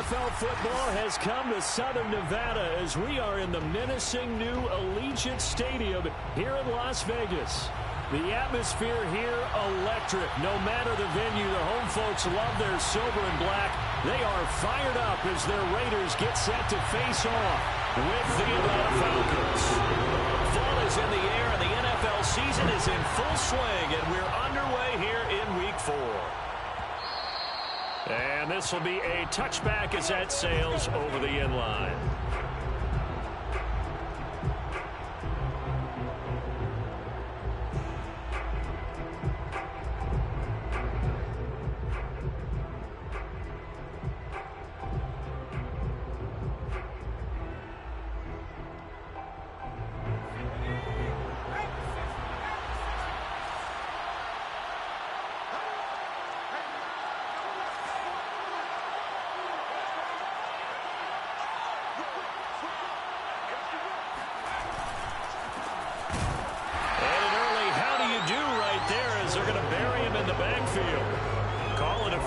NFL football has come to Southern Nevada as we are in the menacing new Allegiant Stadium here in Las Vegas. The atmosphere here, electric. No matter the venue, the home folks love their silver and black. They are fired up as their Raiders get set to face off with the Atlanta Falcons. Fall is in the air, and the NFL season is in full swing, and we're underway here in Week 4. And this will be a touchback as that sails over the end line.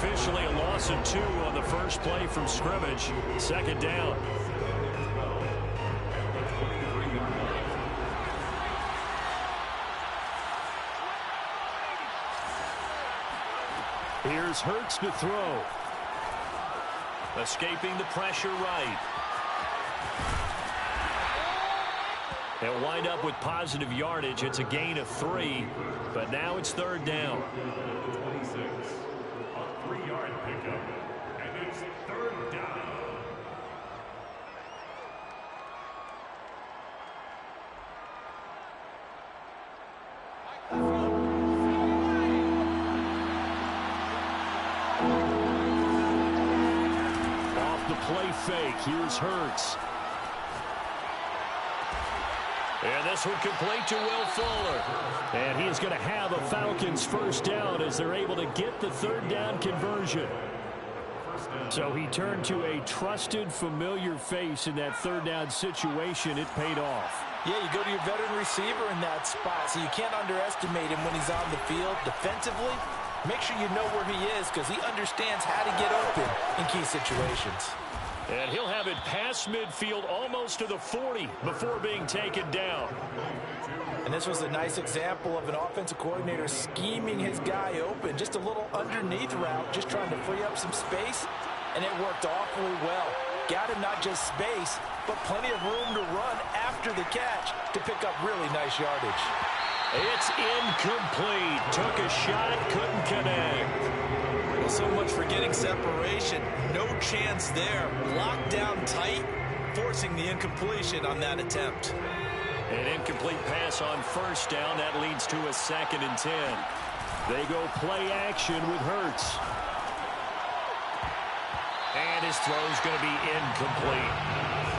Officially a loss of 2 on the first play from scrimmage. Second down. Here's Hurts to throw. Escaping the pressure right. They'll wind up with positive yardage. It's a gain of 3, but now it's third down. 26. A 3-yard pickup, and it's third down. Off the play fake, here's Hurts. And this one complete to Will Fuller. And he is going to have a Falcons first down as they're able to get the third down conversion. So he turned to a trusted, familiar face in that third down situation. It paid off. Yeah, you go to your veteran receiver in that spot, so you can't underestimate him when he's on the field. Defensively, make sure you know where he is because he understands how to get open in key situations. And he'll have it past midfield almost to the 40 before being taken down. And this was a nice example of an offensive coordinator scheming his guy open. Just a little underneath route, just trying to free up some space. And it worked awfully well. Got him not just space, but plenty of room to run after the catch to pick up really nice yardage. It's incomplete. Took a shot, couldn't connect. Well, so much for getting separation. No chance there. Locked down tight, forcing the incompletion on that attempt. An incomplete pass on first down. That leads to a 2nd and 10. They go play action with Hurts. And his throw is going to be incomplete.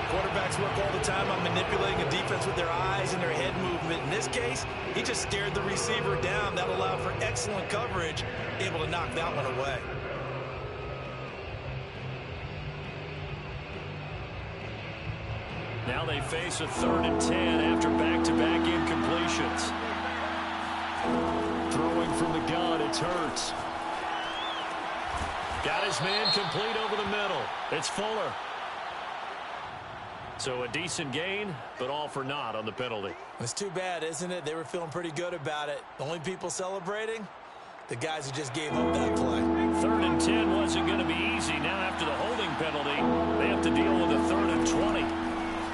Quarterbacks work all the time on manipulating a defense with their eyes and their head movement. In this case, he just stared the receiver down. That allowed for excellent coverage, able to knock that one away. Now they face a 3rd and 10 after back-to-back incompletions. Throwing from the gun, it's Hurts. Got his man complete over the middle. It's Fuller. So a decent gain, but all for naught on the penalty. It's too bad, isn't it? They were feeling pretty good about it. The only people celebrating, the guys who just gave up that play. 3rd and 10 wasn't going to be easy. Now after the holding penalty, they have to deal with a 3rd and 20.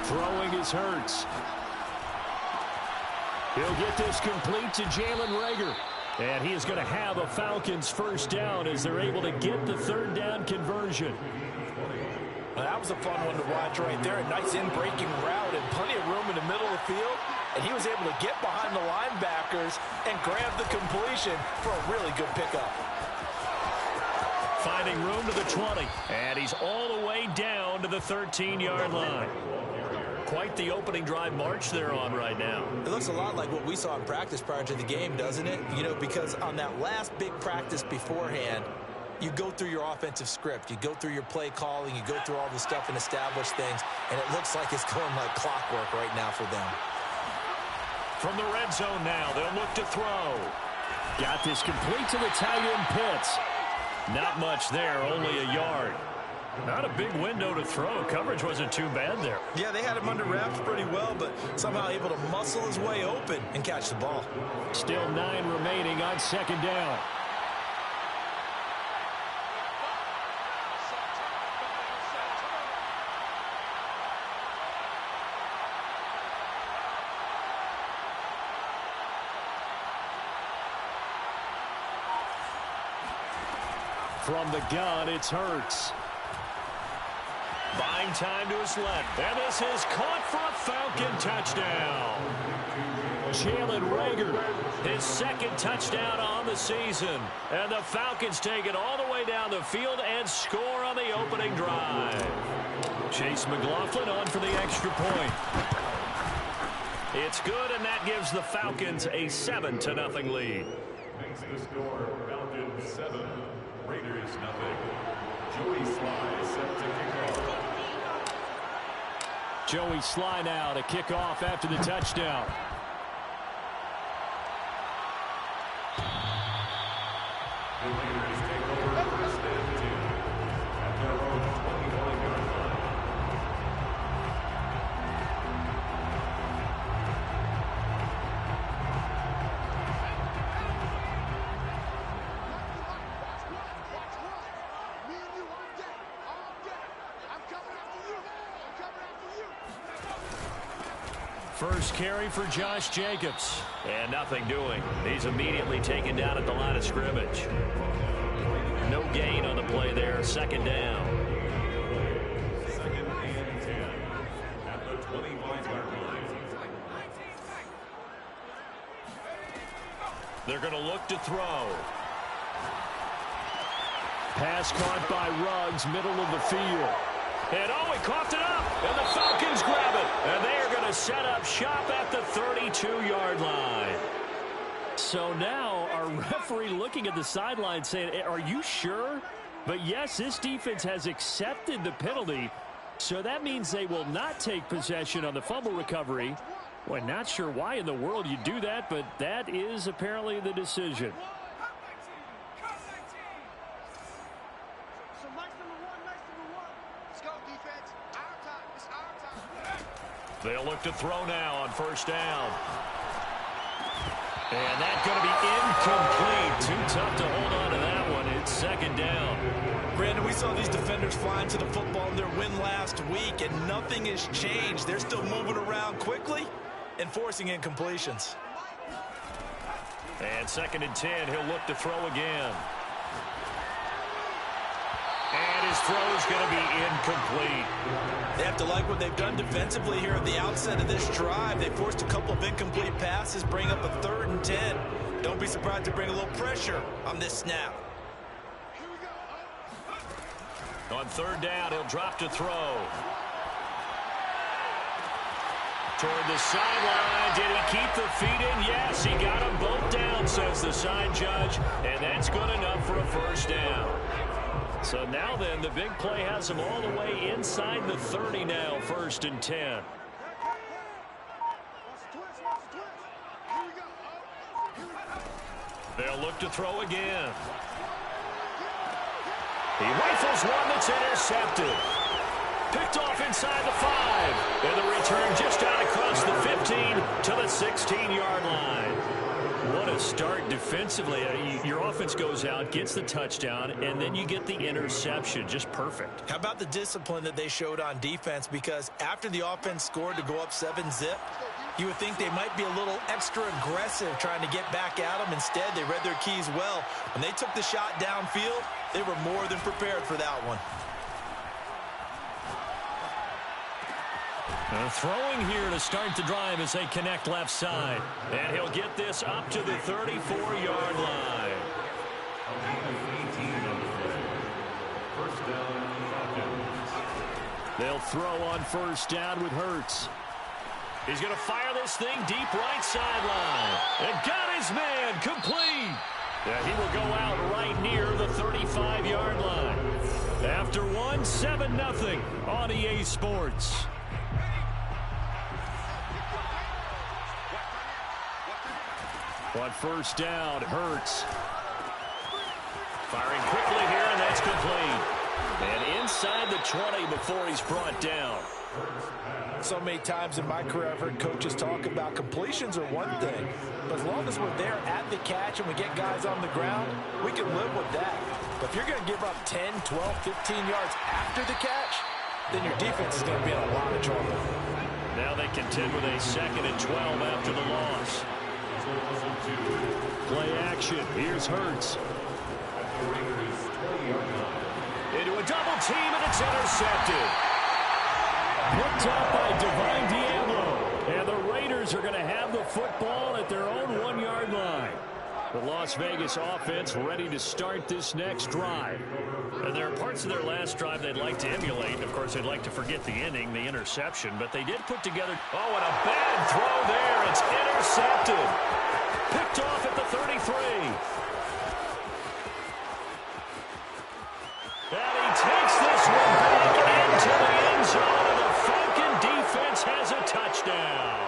Throwing is Hurts. He'll get this complete to Jalen Reagor. And he is going to have a Falcons first down as they're able to get the third down conversion. Well, that was a fun one to watch right there. A nice in-breaking route and plenty of room in the middle of the field. And he was able to get behind the linebackers and grab the completion for a really good pickup. Finding room to the 20. And he's all the way down to the 13-yard line. Quite the opening drive march they're on right now. It looks a lot like what we saw in practice prior to the game, doesn't it? You know, because on that last big practice beforehand, you go through your offensive script. You go through your play calling. You go through all the stuff and establish things. And it looks like it's going like clockwork right now for them. From the red zone now, they'll look to throw. Got this complete to the tight end Pitts. Not much there, only a yard. Not a big window to throw. Coverage wasn't too bad there. Yeah, they had him under wraps pretty well, but somehow able to muscle his way open and catch the ball. Still 9 remaining on second down. From the gun, it's Hurts. Buying time to his left. And this is caught for a Falcon touchdown. Jalen Reagor, his second touchdown on the season. And the Falcons take it all the way down the field and score on the opening drive. Chase McLaughlin on for the extra point. It's good, and that gives the Falcons a 7-0 lead. Makes the score Falcons 7, Raiders 0. Joey Sly set to kick off. Joey Sly now to kick off after the touchdown. The Raiders take over first and 10 at their own 21-yard line. First carry for Josh Jacobs. And nothing doing. He's immediately taken down at the line of scrimmage. No gain on the play there. Second down. Second and 10 at the 25-yard line. They're going to look to throw. Pass caught by Ruggs, middle of the field. And oh, he coughed it up. And the Falcons grab it. And they are going to set up shop at the 32-yard line. So now our referee looking at the sideline saying, are you sure? But yes, this defense has accepted the penalty. So that means they will not take possession on the fumble recovery. Well, not sure why in the world you do that, but that is apparently the decision. They'll look to throw now on first down. And that's going to be incomplete. Too tough to hold on to that one. It's second down. Brandon, we saw these defenders flying to the football in their win last week, and nothing has changed. They're still moving around quickly and forcing incompletions. And second and 10, he'll look to throw again. And his throw is going to be incomplete. They have to like what they've done defensively here at the outset of this drive. They forced a couple of incomplete passes, bring up a 3rd and 10. Don't be surprised to bring a little pressure on this snap. On third down, he'll drop to throw. Toward the sideline. Did he keep the feet in? Yes, he got them both down, says the side judge. And that's good enough for a first down. So now then, the big play has them all the way inside the 30 now, 1st and 10. They'll look to throw again. He rifles one that's intercepted. Picked off inside the 5. And the return just out across the 15 to the 16-yard line. What a start defensively. Your offense goes out, gets the touchdown, and then you get the interception. Just perfect. How about the discipline that they showed on defense? Because after the offense scored to go up 7-zip, you would think they might be a little extra aggressive trying to get back at them. Instead, they read their keys well. When they took the shot downfield, they were more than prepared for that one. Throwing here to start the drive as they connect left side. And he'll get this up to the 34-yard line. First down, Falcons. They'll throw on first down with Hurts. He's going to fire this thing deep right sideline. And got his man complete. Yeah, he will go out right near the 35-yard line. After one, 7-0 on EA Sports. On first down, Hurts. Firing quickly here, and that's complete. And inside the 20 before he's brought down. So many times in my career, I've heard coaches talk about completions are one thing. But as long as we're there at the catch and we get guys on the ground, we can live with that. But if you're going to give up 10, 12, 15 yards after the catch, then your defense is going to be in a lot of trouble. Now they contend with a 2nd and 12 after the loss. Play action. Here's Hurts. Into a double team, and it's intercepted. Picked up by Divine Diablo. And the Raiders are going to have the football at their own 1-yard line. The Las Vegas offense ready to start this next drive. And there are parts of their last drive they'd like to emulate. Of course, they'd like to forget the inning, the interception. But they did put together... Oh, and a bad throw there. It's intercepted. Picked off at the 33. And he takes this one back into the end zone. And the Falcon defense has a touchdown.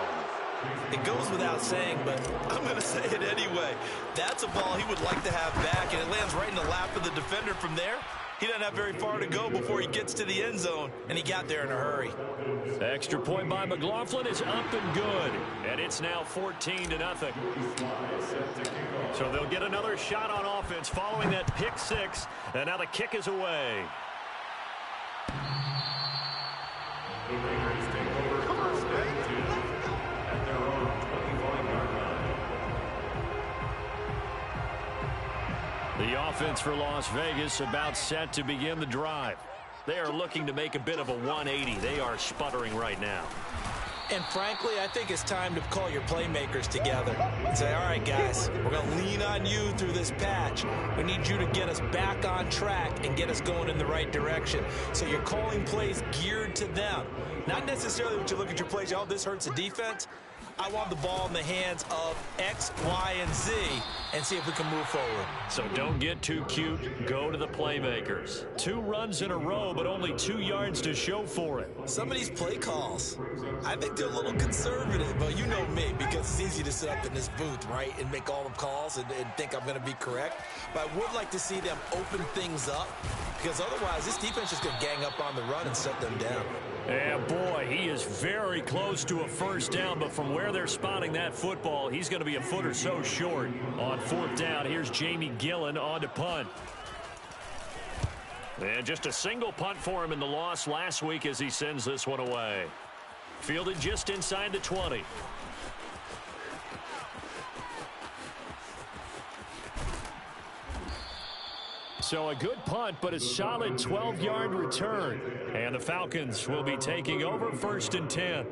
It goes without saying, but I'm going to say it anyway. That's a ball he would like to have back, and it lands right in the lap of the defender from there. He doesn't have very far to go before he gets to the end zone, and he got there in a hurry. The extra point by McLaughlin is up and good, and it's now 14-0. So they'll get another shot on offense following that pick six, and now the kick is away. The Raiders take over first and 2 at their own 25-yard line. The offense for Las Vegas about set to begin the drive. They are looking to make a bit of a 180. They are sputtering right now. And frankly, I think it's time to call your playmakers together and say, all right, guys, we're going to lean on you through this patch. We need you to get us back on track and get us going in the right direction. So you're calling plays geared to them. Not necessarily when you look at your plays, oh, this hurts the defense. I want the ball in the hands of X, Y, and Z and see if we can move forward. So don't get too cute. Go to the playmakers. 2 runs in a row, but only 2 yards to show for it. Some of these play calls, I think they're a little conservative, but you know me, because it's easy to sit up in this booth, right, and make all the calls and think I'm going to be correct. But I would like to see them open things up, because otherwise this defense is going to gang up on the run and shut them down. Yeah, boy, he is very close to a first down, but from where they're spotting that football, he's going to be a foot or so short. On 4th down, here's Jamie Gillen on to punt. And just a single punt for him in the loss last week as he sends this one away. Fielded just inside the 20. So a good punt, but a solid 12-yard return. And the Falcons will be taking over 1st and 10.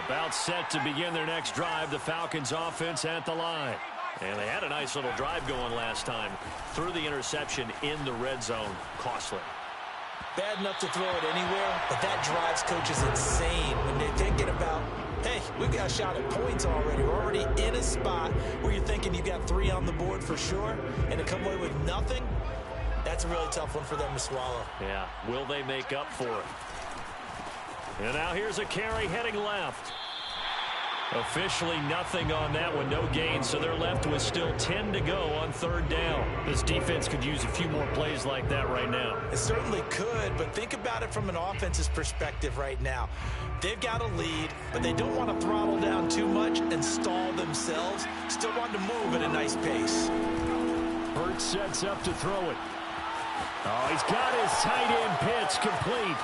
About set to begin their next drive, the Falcons offense at the line. And they had a nice little drive going last time. Threw the interception in the red zone. Costly. Bad enough to throw it anywhere, but that drives coaches insane when they're thinking about, hey, we got a shot at points already. We're already in a spot where you're thinking you got 3 on the board for sure, and to come away with nothing, that's a really tough one for them to swallow. Yeah, will they make up for it? And now here's a carry heading left. Officially nothing on that one, no gain, so they're left with still 10 to go on 3rd down. This defense could use a few more plays like that right now. It certainly could, but think about it from an offense's perspective right now. They've got a lead, but they don't want to throttle down too much and stall themselves. Still want to move at a nice pace. Hurts sets up to throw it. Oh, he's got his tight end pitch complete.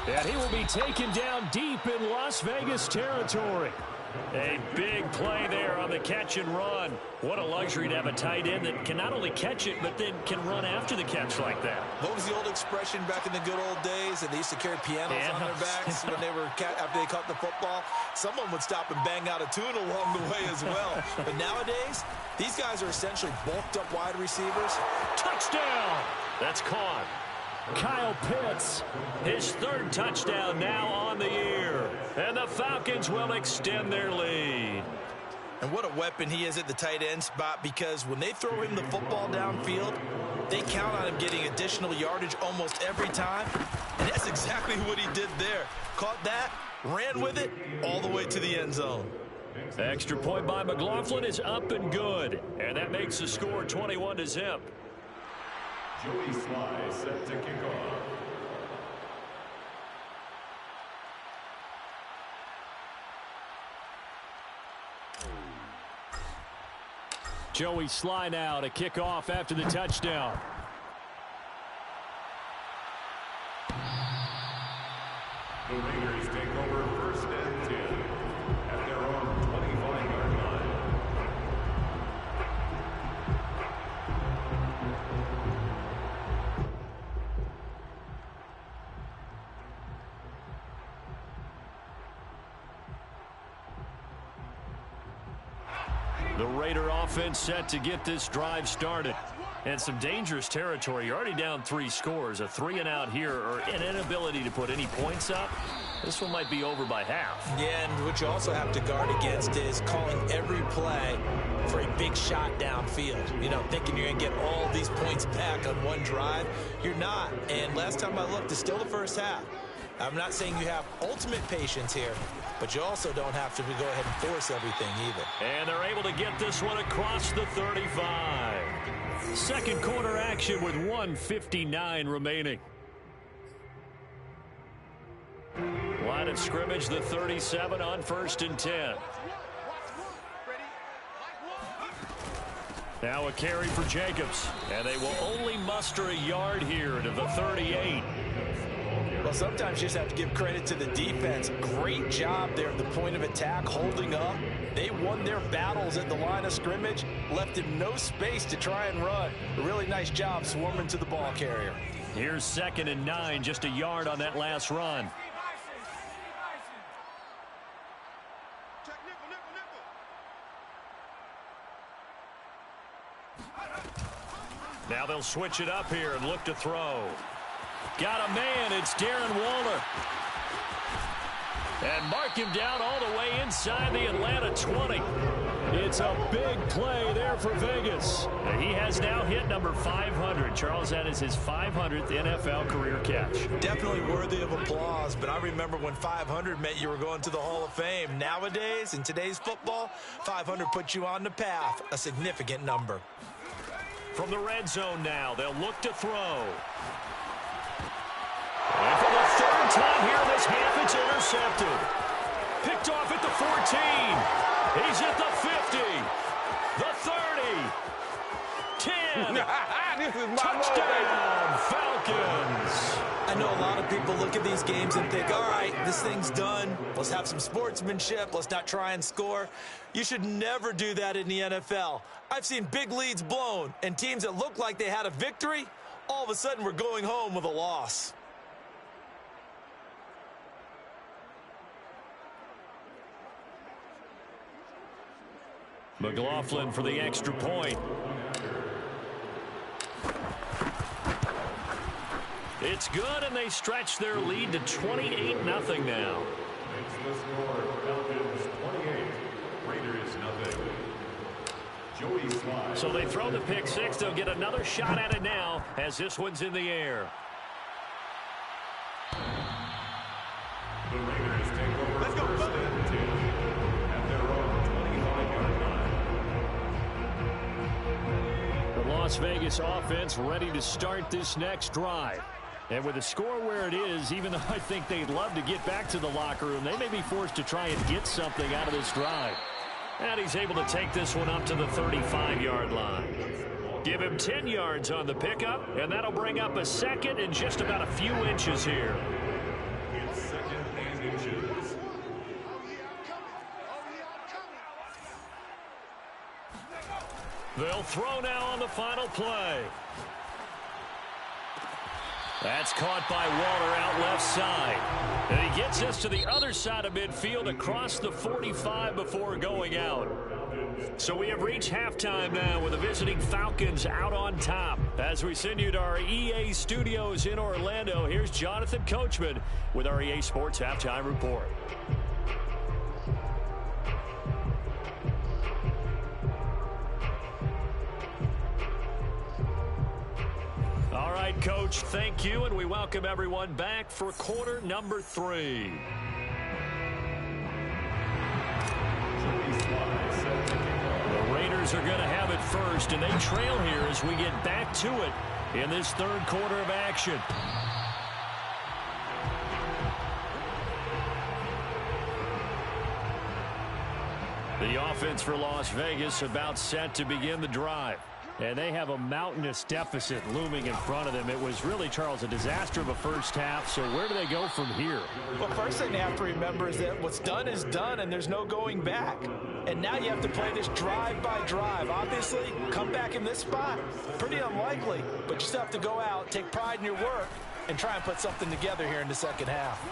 And he will be taken down deep in Las Vegas territory. A big play there on the catch and run. What a luxury to have a tight end that can not only catch it, but then can run after the catch like that. What was the old expression back in the good old days? And they used to carry pianos on their backs when they were after they caught the football. Someone would stop and bang out a tune along the way as well. But nowadays, these guys are essentially bulked up wide receivers. Touchdown! That's caught. Kyle Pitts, his 3rd touchdown now on the year. And the Falcons will extend their lead. And what a weapon he is at the tight end spot, because when they throw him the football downfield, they count on him getting additional yardage almost every time. And that's exactly what he did there. Caught that, ran with it, all the way to the end zone. Extra point by McLaughlin is up and good. And that makes the score 21-0. Joey Sly set to kick off. Joey Sly now to kick off after the touchdown. The Raiders take over first and 10 at their own 25-yard line. The Raider offense set to get this drive started. And some dangerous territory. You're already down 3 scores. A 3-and-out here, or an inability to put any points up. This one might be over by half. Yeah, and what you also have to guard against is calling every play for a big shot downfield. You know, thinking you're going to get all these points back on one drive. You're not. And last time I looked, it's still the first half. I'm not saying you have ultimate patience here, but you also don't have to go ahead and force everything either. And they're able to get this one across the 35. Second quarter action with 1:59 remaining. Line of scrimmage, the 37 on 1st and 10. Now a carry for Jacobs. And they will only muster a yard here to the 38. Well, sometimes you just have to give credit to the defense. Great job there at the point of attack, holding up. They won their battles at the line of scrimmage, left him no space to try and run. A really nice job swarming to the ball carrier. Here's 2nd and 9, just a yard on that last run. Now they'll switch it up here and look to throw. Got a man, it's Darren Waller. And mark him down all the way inside the Atlanta 20. It's a big play there for Vegas. He has now hit number 500. Charles, that is his 500th NFL career catch. Definitely worthy of applause, but I remember when 500 meant you were going to the Hall of Fame. Nowadays, in today's football, 500 puts you on the path, a significant number. From the red zone now, they'll look to throw. And for the 3rd time here this half, it's intercepted. Picked off at the 14. He's at the 50. The 30. 10. This is my Touchdown, Falcons. I know a lot of people look at these games and think, all right, this thing's done. Let's have some sportsmanship. Let's not try and score. You should never do that in the NFL. I've seen big leads blown, and teams that looked like they had a victory, all of a sudden were going home with a loss. McLaughlin for the extra point. It's good, and they stretch their lead to 28-0 now. Makes the score Falcons 28, Raiders nothing. Joey Sly. So they throw the pick six. They'll get another shot at it now as this one's in the air. The Raiders take over first and 10 at their own 25-yard line. The Las Vegas offense ready to start this next drive. And with the score where it is, even though I think they'd love to get back to the locker room, they may be forced to try and get something out of this drive. And he's able to take this one up to the 35-yard line. Give him 10 yards on the pickup, and that'll bring up a 2nd and just about a few inches here. It's 2nd and inches. They'll throw now on the final play. That's caught by Waller out left side. And he gets us to the other side of midfield across the 45 before going out. So we have reached halftime now with the visiting Falcons out on top. As we send you to our EA studios in Orlando, here's Jonathan Coachman with our EA Sports Halftime Report. All right, Coach, thank you, and we welcome everyone back for quarter number 3. Joey Rams are going to have it first, and they trail here as we get back to it in this third quarter of action. The offense for Las Vegas about set to begin the drive. And they have a mountainous deficit looming in front of them. It was really, Charles, a disaster of a first half. So where do they go from here? Well, first thing they have to remember is that what's done is done, and there's no going back. And now you have to play this drive by drive. Obviously, come back in this spot, pretty unlikely. But you still have to go out, take pride in your work, and try and put something together here in the second half.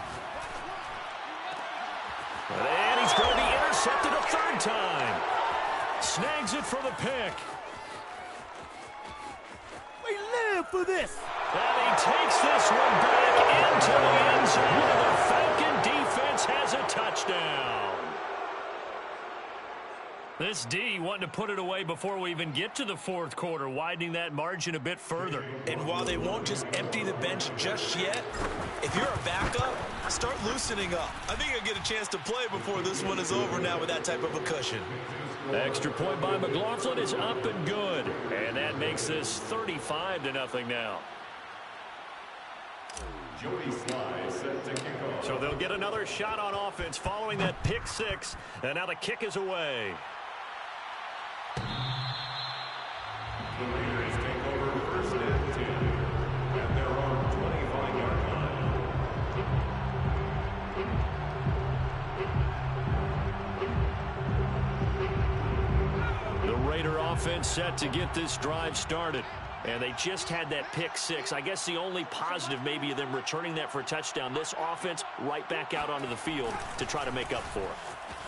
And he's going to be intercepted a third time. Snags it for the pick. We live for this. And he takes this one back into the end zone. And the Falcon defense has a touchdown. This D wanting to put it away before we even get to the fourth quarter, widening that margin a bit further. And while they won't just empty the bench just yet, if you're a backup, start loosening up. I think you'll get a chance to play before this one is over now with that type of a cushion. Extra point by McLaughlin is up and good. And that makes this 35-0 now. Joey Sly set to kick off. So they'll get another shot on offense following that pick six. And now the kick is away. The Raiders take over first and 10 at their own 25-yard line. The Raider offense set to get this drive started. And they just had that pick six. I guess the only positive maybe of them returning that for a touchdown. This offense right back out onto the field to try to make up for it.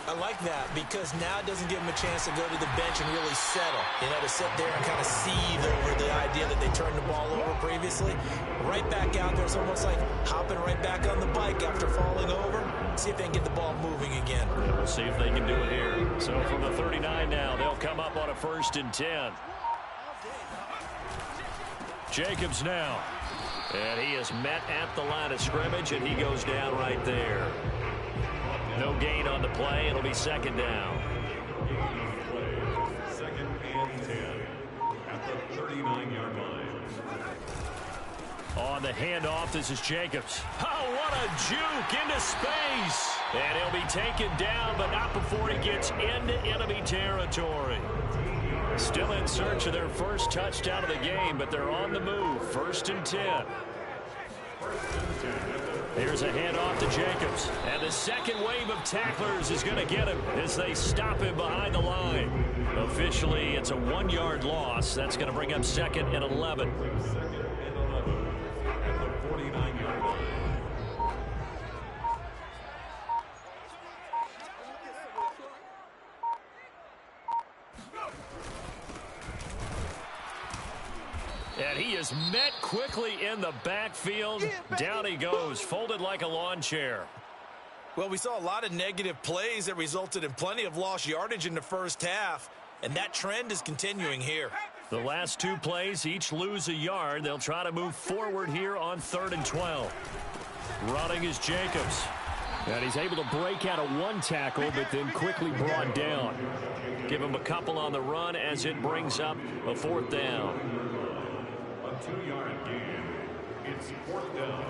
I like that because now it doesn't give them a chance to go to the bench and really settle. You know, to sit there and kind of seethe over the idea that they turned the ball over previously. Right back out there. It's almost like hopping right back on the bike after falling over. See if they can get the ball moving again. We'll see if they can do it here. So from the 39 now, they'll come up on a 1st and 10. Jacobs now. And he is met at the line of scrimmage, and he goes down right there. No gain on the play. It'll be second down. Second and 10 at the 39-yard line. On the handoff, this is Jacobs. Oh, what a juke into space. And he'll be taken down, but not before he gets into enemy territory. Still in search of their first touchdown of the game, but they're on the move. 1st and 10. Here's a handoff to Jacobs. And the second wave of tacklers is going to get him as they stop him behind the line. Officially, it's a 1-yard loss. That's going to bring up 2nd and 11. 2nd and 11 at the 49-yard line. And he is met quickly in the backfield. Down he goes, folded like a lawn chair. Well, we saw a lot of negative plays that resulted in plenty of lost yardage in the first half, and that trend is continuing here. The last 2 plays each lose a yard. They'll try to move forward here on 3rd and 12. Running is Jacobs. And he's able to break out of 1 tackle, but then quickly brought down. Give him a couple on the run as it brings up a 4th down. 2-yard gain. It's 4th down.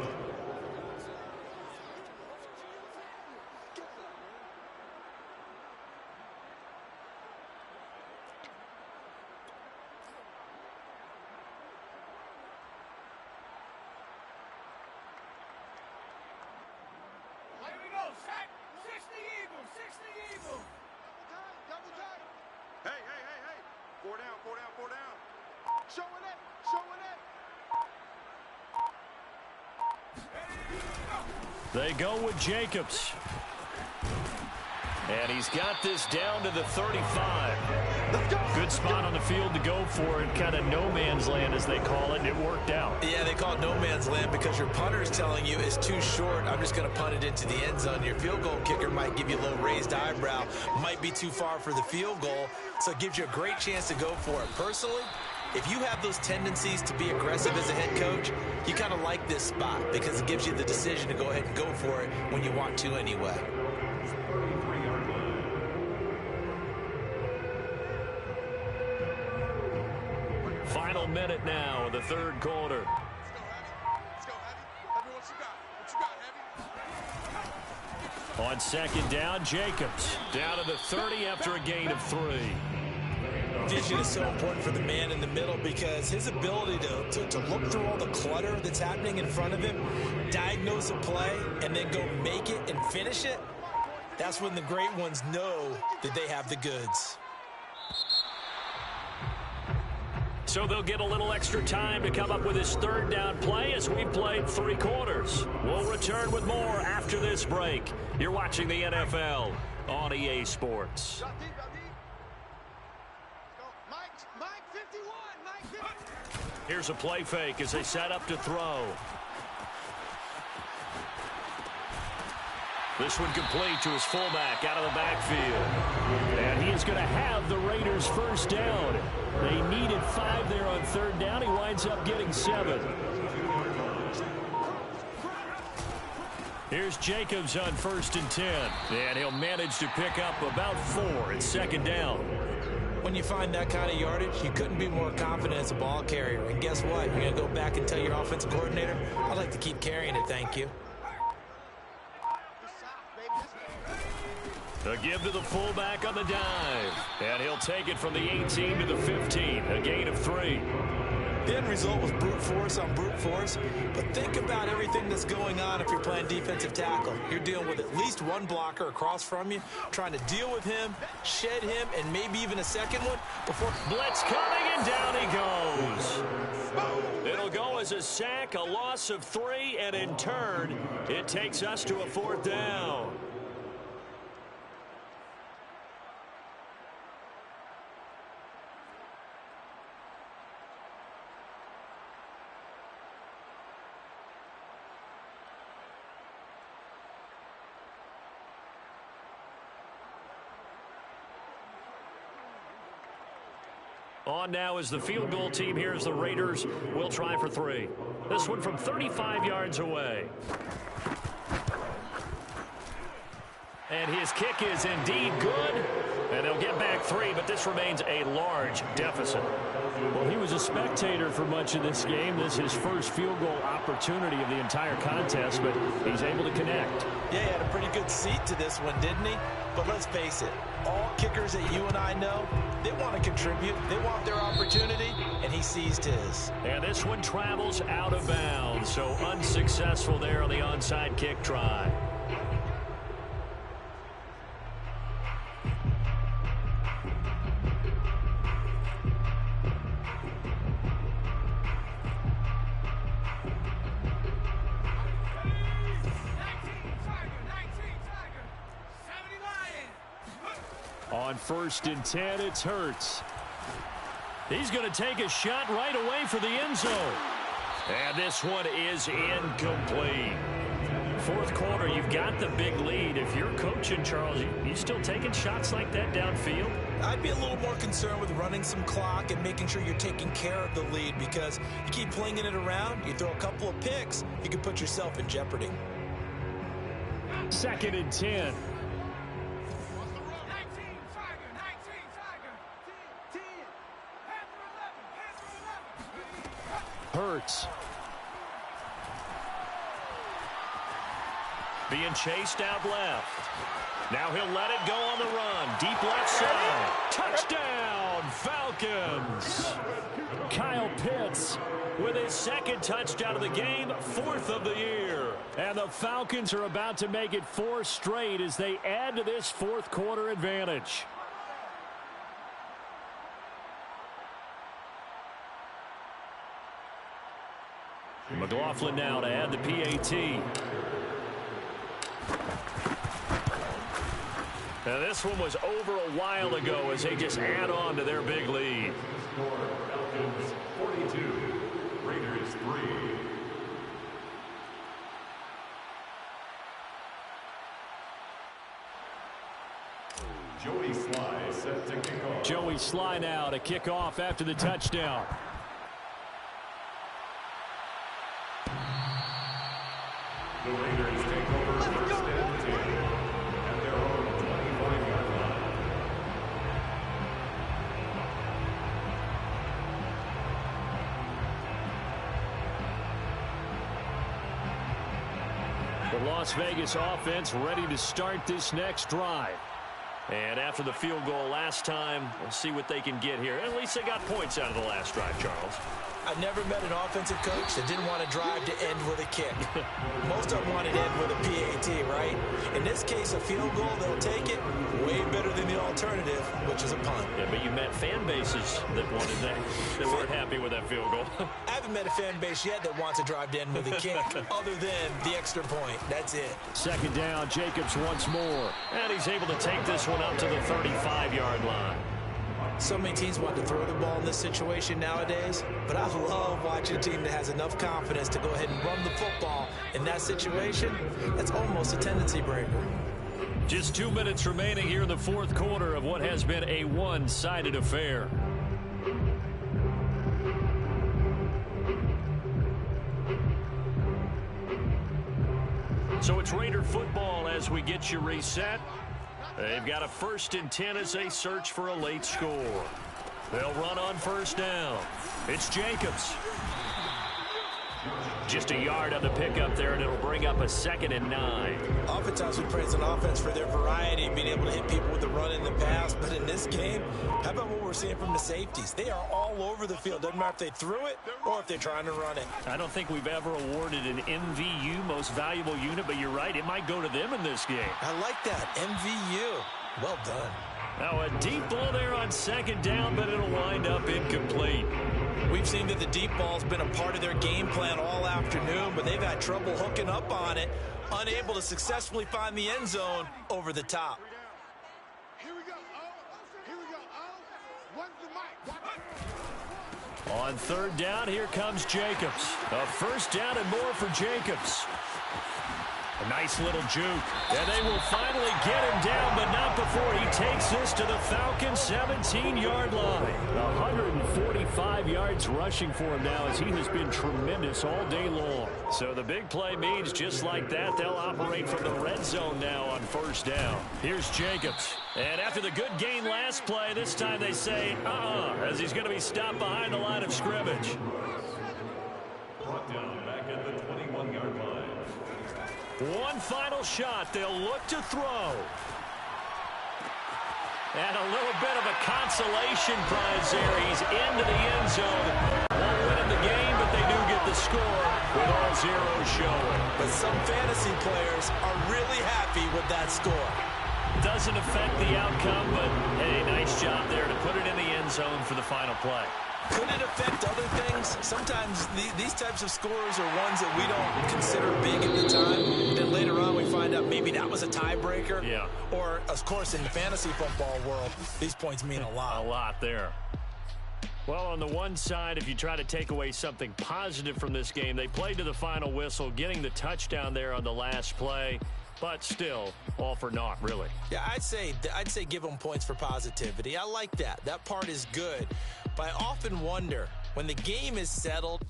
Here we go, set. 60 Eagles, 60 Eagles. Double time. Hey. 4 down. Show it up. They go with Jacobs. And he's got this down to the 35. Good spot on the field to go for it. Kind of no man's land, as they call it, and it worked out. Yeah, they call it no man's land because your punter is telling you it's too short. I'm just going to punt it into the end zone. Your field goal kicker might give you a little raised eyebrow. Might be too far for the field goal, so it gives you a great chance to go for it. Personally, if you have those tendencies to be aggressive as a head coach, you kind of like this spot because it gives you the decision to go ahead and go for it when you want to anyway. 43-yard line. minute now in the third quarter. Let's go, Heavy. Heavy, what you got? What you got, Heavy? On second down, Jacobs down to the 30 after a gain of 3. Vision is so important for the man in the middle because his ability to look through all the clutter that's happening in front of him, diagnose a play, and then go make it and finish it, that's when the great ones know that they have the goods. So they'll get a little extra time to come up with his third down play as we've played 3 quarters. We'll return with more after this break. You're watching the NFL on EA Sports. Mike 51, Mike 51. Here's a play fake as they set up to throw. This one complete to his fullback out of the backfield. And he is going to have the Raiders first down. They needed 5 there on third down. He winds up getting 7. Here's Jacobs on 1st and 10. And he'll manage to pick up about 4 at second down. When you find that kind of yardage, you couldn't be more confident as a ball carrier. And guess what? You're going to go back and tell your offensive coordinator, I'd like to keep carrying it, thank you. A give to the fullback on the dive. And he'll take it from the 18 to the 15. A gain of 3. The end result was brute force on brute force. But think about everything that's going on if you're playing defensive tackle. You're dealing with at least one blocker across from you, trying to deal with him, shed him, and maybe even a second one before... Blitz coming, and down he goes. It'll go as a sack, a loss of 3, and in turn, it takes us to a 4th down. On now is the field goal team. Here's the Raiders. Will try for 3. This one from 35 yards away. And his kick is indeed good. And they'll get back 3, but this remains a large deficit. Well, he was a spectator for much of this game. This is his first field goal opportunity of the entire contest, but he's able to connect. Yeah, he had a pretty good seat to this one, didn't he? But let's face it, all kickers that you and I know, they want to contribute. They want their opportunity, and he seized his. And this one travels out of bounds, so unsuccessful there on the onside kick try. On 1st and 10, it's Hurts. He's going to take a shot right away for the end zone. And this one is incomplete. 4th quarter, you've got the big lead. If you're coaching, Charles, you still taking shots like that downfield? I'd be a little more concerned with running some clock and making sure you're taking care of the lead, because you keep flinging it around, you throw a couple of picks, you can put yourself in jeopardy. 2nd and 10. Hurts. Being chased out left. Now he'll let it go on the run. Deep left side. Touchdown, Falcons. Kyle Pitts with his 2nd touchdown of the game, 4th of the year. And the Falcons are about to make it 4 straight as they add to this 4th quarter advantage. McLaughlin now to add the PAT. Now this one was over a while ago as they just add on to their big lead. Falcons 42, Raiders 3. Joey Sly set to kick off. Joey Sly now to kick off after the touchdown. The Raiders take over 1st and 10 at their own 25-yard line. The Las Vegas offense ready to start this next drive. And after the field goal last time, we'll see what they can get here. At least they got points out of the last drive, Charles. I've never met an offensive coach that didn't want to drive to end with a kick. Most of them wanted to end with a PAT, right? In this case, a field goal, they'll take it way better than the alternative, which is a punt. Yeah, but you met fan bases that wanted that weren't happy with that field goal. I haven't met a fan base yet that wants to drive to end with a kick other than the extra point. That's it. Second down, Jacobs once more. And he's able to take this one up to the 35-yard line. So many teams want to throw the ball in this situation nowadays, but I love watching a team that has enough confidence to go ahead and run the football in that situation. That's almost a tendency breaker. Just 2 minutes remaining here in the fourth quarter of what has been a one-sided affair. So it's Raider football as we get you reset. They've got a 1st and 10 as they search for a late score. They'll run on first down. It's Jacobs. Just a yard on the pickup there, and it'll bring up a 2nd and 9. Oftentimes we praise an offense for their variety, being able to hit people with the run in the pass. But in this game, how about what we're seeing from the safeties? They are all over the field. Doesn't matter if they threw it or if they're trying to run it. I don't think we've ever awarded an MVU, most valuable unit, but you're right. It might go to them in this game. I like that. MVU. Well done. Now a deep ball there on 2nd down, but it'll wind up incomplete. We've seen that the deep ball's been a part of their game plan all afternoon, but they've had trouble hooking up on it, unable to successfully find the end zone over the top. Here we go. Here we go. What's the mic? On 3rd down, here comes Jacobs. A 1st down and more for Jacobs. A nice little juke. And they will finally get him down, but not before he takes this to the Falcons' 17-yard line. 145 yards rushing for him now as he has been tremendous all day long. So the big play means just like that, they'll operate from the red zone now on 1st down. Here's Jacobs. And after the good gain last play, this time they say, as he's going to be stopped behind the line of scrimmage. Brought down back at the 21-yard line. One final shot. They'll look to throw. And a little bit of a consolation prize there. He's into the end zone. Won't win him the game, but they do get the score with all zeros showing. But some fantasy players are really happy with that score. Doesn't affect the outcome, but hey, nice job there to put it in the end zone for the final play. Could it affect other things? Sometimes these types of scores are ones that we don't consider big at the time. Then later on we find out maybe that was a tiebreaker. Yeah. Or, of course, in the fantasy football world, these points mean a lot. A lot there. Well, on the one side, if you try to take away something positive from this game, they played to the final whistle, getting the touchdown there on the last play. But still, all for naught, really. Yeah, I'd say give them points for positivity. I like that. That part is good. But I often wonder, when the game is settled,